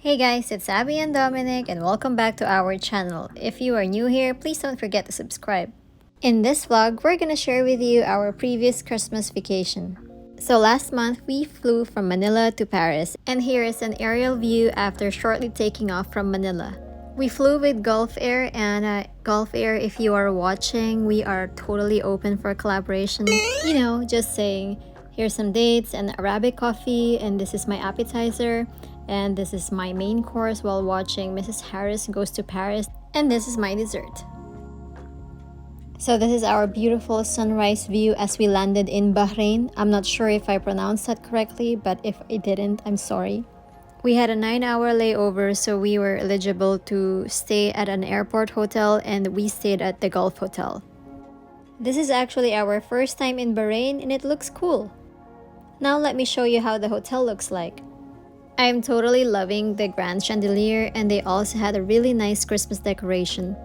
Hey guys, it's Abby and Dominic and welcome back to our channel. If you are new here, please don't forget to subscribe. In this vlog, we're gonna share with you our previous Christmas vacation. So last month, we flew from Manila to Paris, and here is an aerial view after shortly taking off from Manila. We flew with Gulf Air, and Gulf Air, if you are watching, we are totally open for collaboration. You know, just saying, here's some dates and Arabic coffee, and this is my appetizer. And this is my main course while watching Mrs. Harris Goes to Paris. And this is my dessert. So this is our beautiful sunrise view as we landed in Bahrain. I'm not sure if I pronounced that correctly, but if I didn't, I'm sorry. We had a 9-hour layover, so we were eligible to stay at an airport hotel, and we stayed at the Gulf Hotel. This is actually our first time in Bahrain, and it looks cool. Now let me show you how the hotel looks like. I'm totally loving the grand chandelier, and they also had a really nice Christmas decoration.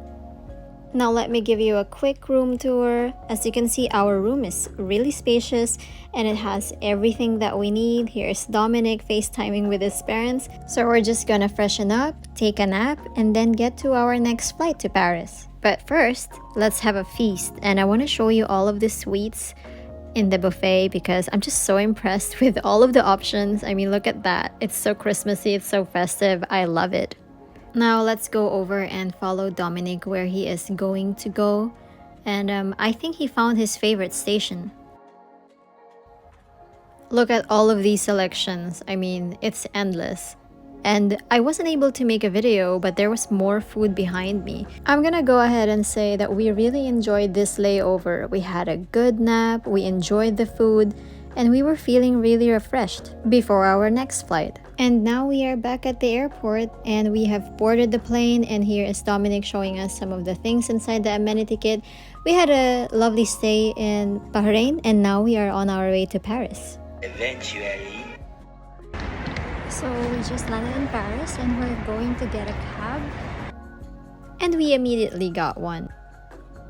Now let me give you a quick room tour. As you can see, our room is really spacious and it has everything that we need. Here's Dominic FaceTiming with his parents. So we're just gonna freshen up, take a nap, and then get to our next flight to Paris. But first, let's have a feast, and I want to show you all of the sweets in the buffet because I'm just so impressed with all of the options. I mean, look at that. It's so Christmassy, it's so festive. I love it. Now let's go over and follow Dominic where he is going to go. And I think he found his favorite station. Look at all of these selections. I mean, it's endless. And I wasn't able to make a video, but there was more food behind me. I'm gonna go ahead and say that we really enjoyed this layover. We had a good nap, we enjoyed the food, and we were feeling really refreshed before our next flight. And now we are back at the airport and we have boarded the plane, and here is Dominic showing us some of the things inside the amenity kit. We had a lovely stay in Bahrain and now we are on our way to Paris. Eventually. So we just landed in Paris and we're going to get a cab. And we immediately got one.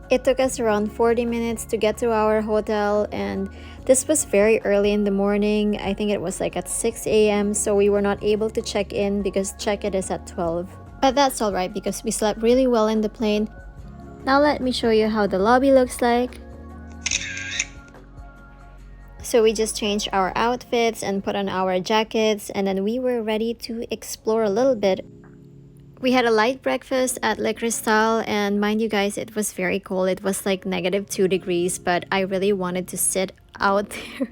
It took us around 40 minutes to get to our hotel, and this was very early in the morning. I think it was like at 6 a.m. so we were not able to check in because check-in is at 12. But that's alright because we slept really well in the plane. Now let me show you how the lobby looks like. So we just changed our outfits and put on our jackets, and then we were ready to explore a little bit. We had a light breakfast at Le Cristal, and mind you guys, it was very cold. It was like -2 degrees, but I really wanted to sit out there.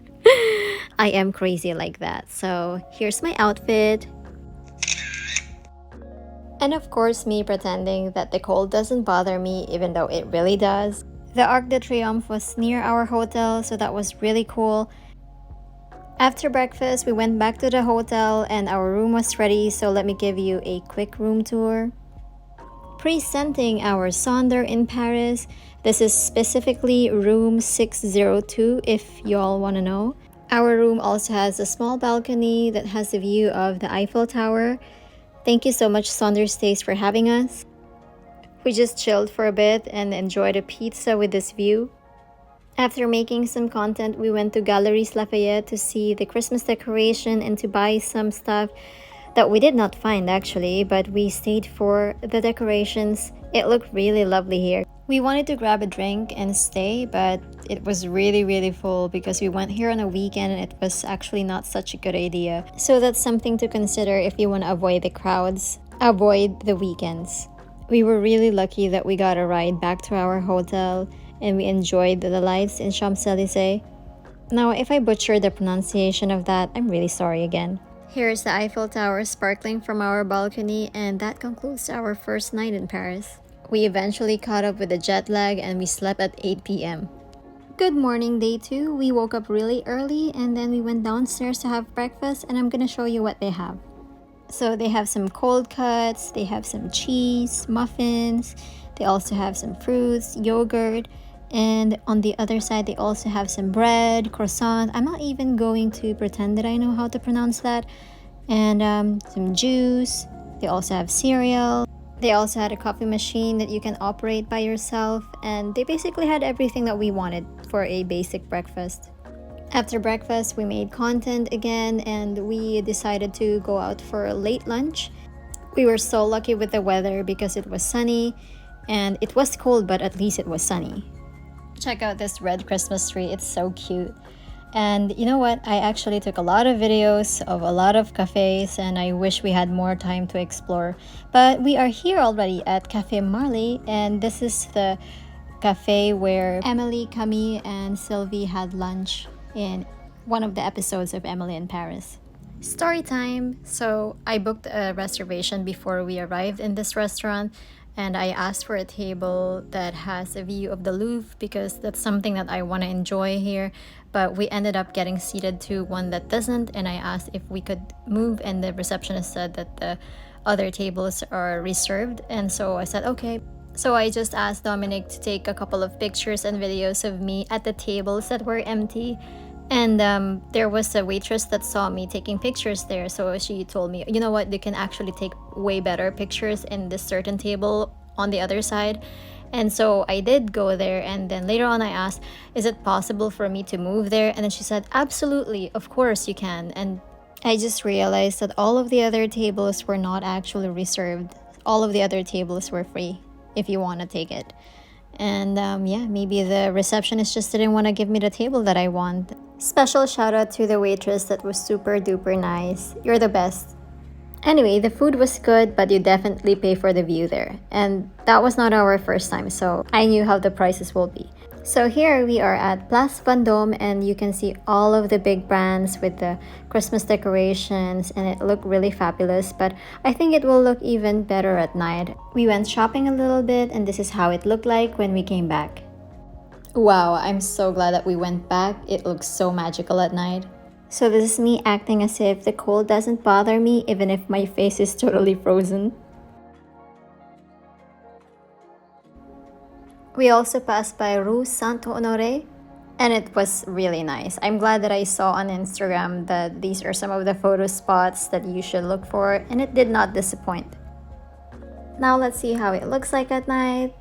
I am crazy like that. So here's my outfit. And of course, me pretending that the cold doesn't bother me, even though it really does. The Arc de Triomphe was near our hotel, so that was really cool. After breakfast, we went back to the hotel and our room was ready, so let me give you a quick room tour. Presenting our Sonder in Paris. This is specifically room 602 if y'all want to know. Our room also has a small balcony that has a view of the Eiffel Tower. Thank you so much, Sonder Stays, for having us. We just chilled for a bit and enjoyed a pizza with this view. After making some content, we went to Galeries Lafayette to see the Christmas decoration and to buy some stuff that we did not find actually, but we stayed for the decorations. It looked really lovely here. We wanted to grab a drink and stay, but it was really full because we went here on a weekend and it was actually not such a good idea. So that's something to consider if you want to avoid the crowds. Avoid the weekends. We were really lucky that we got a ride back to our hotel and we enjoyed the lights in Champs-Élysées. Now, if I butcher the pronunciation of that, I'm really sorry again. Here's the Eiffel Tower sparkling from our balcony, and that concludes our first night in Paris. We eventually caught up with the jet lag and we slept at 8 p.m. Good morning, day 2. We woke up really early and then we went downstairs to have breakfast, and I'm gonna show you what they have. So they have some cold cuts, they have some cheese, muffins, they also have some fruits, yogurt, and on the other side they also have some bread, croissant. I'm not even going to pretend that I know how to pronounce that. And some juice. They also have cereal. They also had a coffee machine that you can operate by yourself, and they basically had everything that we wanted for a basic breakfast. After breakfast, we made content again and we decided to go out for a late lunch. We were so lucky with the weather because it was sunny and it was cold, but at least it was sunny. Check out this red Christmas tree, it's so cute. And you know what? I actually took a lot of videos of a lot of cafes and I wish we had more time to explore. But we are here already at Café Marly and this is the cafe where Emily, Camille, and Sylvie had lunch in one of the episodes of Emily in Paris. Story time! So I booked a reservation before we arrived in this restaurant and I asked for a table that has a view of the Louvre because that's something that I want to enjoy here. But we ended up getting seated to one that doesn't and I asked if we could move and the receptionist said that the other tables are reserved and so I said okay. So I just asked Dominic to take a couple of pictures and videos of me at the tables that were empty. And there was a waitress that saw me taking pictures there. So she told me, you know what, you can actually take way better pictures in this certain table on the other side. And so I did go there. And then later on I asked, is it possible for me to move there? And then she said, absolutely, of course you can. And I just realized that all of the other tables were not actually reserved. All of the other tables were free if you want to take it. And yeah, maybe the receptionist just didn't want to give me the table that I want. Special shout out to the waitress that was super duper nice. You're the best. Anyway, the food was good, but you definitely pay for the view there. And that was not our first time, so I knew how the prices will be. So here we are at Place Vendôme and you can see all of the big brands with the Christmas decorations and it looked really fabulous, but I think it will look even better at night. We went shopping a little bit and this is how it looked like when we came back. Wow, I'm so glad that we went back. It looks so magical at night. So this is me acting as if the cold doesn't bother me even if my face is totally frozen. We also passed by Rue Saint-Honoré and it was really nice. I'm glad that I saw on Instagram that these are some of the photo spots that you should look for and it did not disappoint. Now let's see how it looks like at night.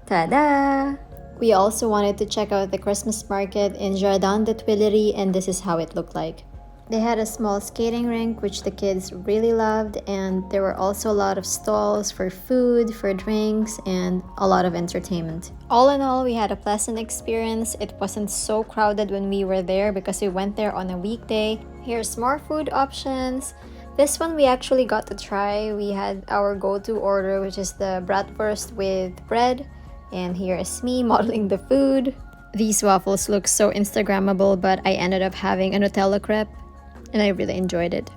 Ta-da! We also wanted to check out the Christmas market in Jardin de Tuileries and this is how it looked like. They had a small skating rink which the kids really loved and there were also a lot of stalls for food, for drinks, and a lot of entertainment. All in all, we had a pleasant experience. It wasn't so crowded when we were there because we went there on a weekday. Here's more food options. This one we actually got to try. We had our go-to order which is the bratwurst with bread. And here is me modeling the food. These waffles look so Instagrammable, but I ended up having a Nutella crepe and I really enjoyed it.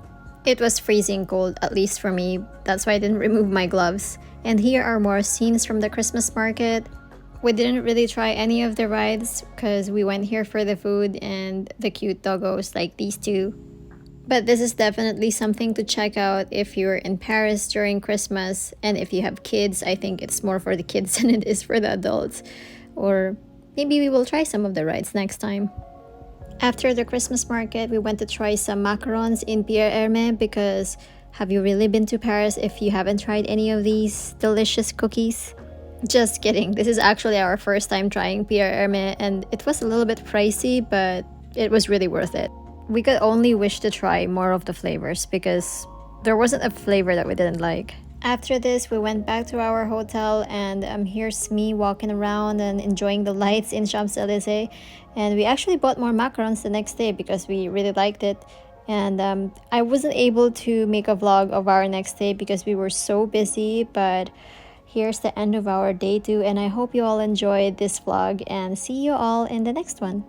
It was freezing cold, at least for me. That's why I didn't remove my gloves. And here are more scenes from the Christmas market. We didn't really try any of the rides because we went here for the food and the cute doggos like these two. But this is definitely something to check out if you're in Paris during Christmas. And if you have kids, I think it's more for the kids than it is for the adults. Or maybe we will try some of the rides next time. After the Christmas market, we went to try some macarons in Pierre Hermé because have you really been to Paris if you haven't tried any of these delicious cookies? Just kidding. This is actually our first time trying Pierre Hermé and it was a little bit pricey, but it was really worth it. We could only wish to try more of the flavors because there wasn't a flavor that we didn't like. After this, we went back to our hotel and here's me walking around and enjoying the lights in Champs-Élysées. And we actually bought more macarons the next day because we really liked it. And I wasn't able to make a vlog of our next day because we were so busy, but here's the end of our day 2 and I hope you all enjoyed this vlog and see you all in the next one.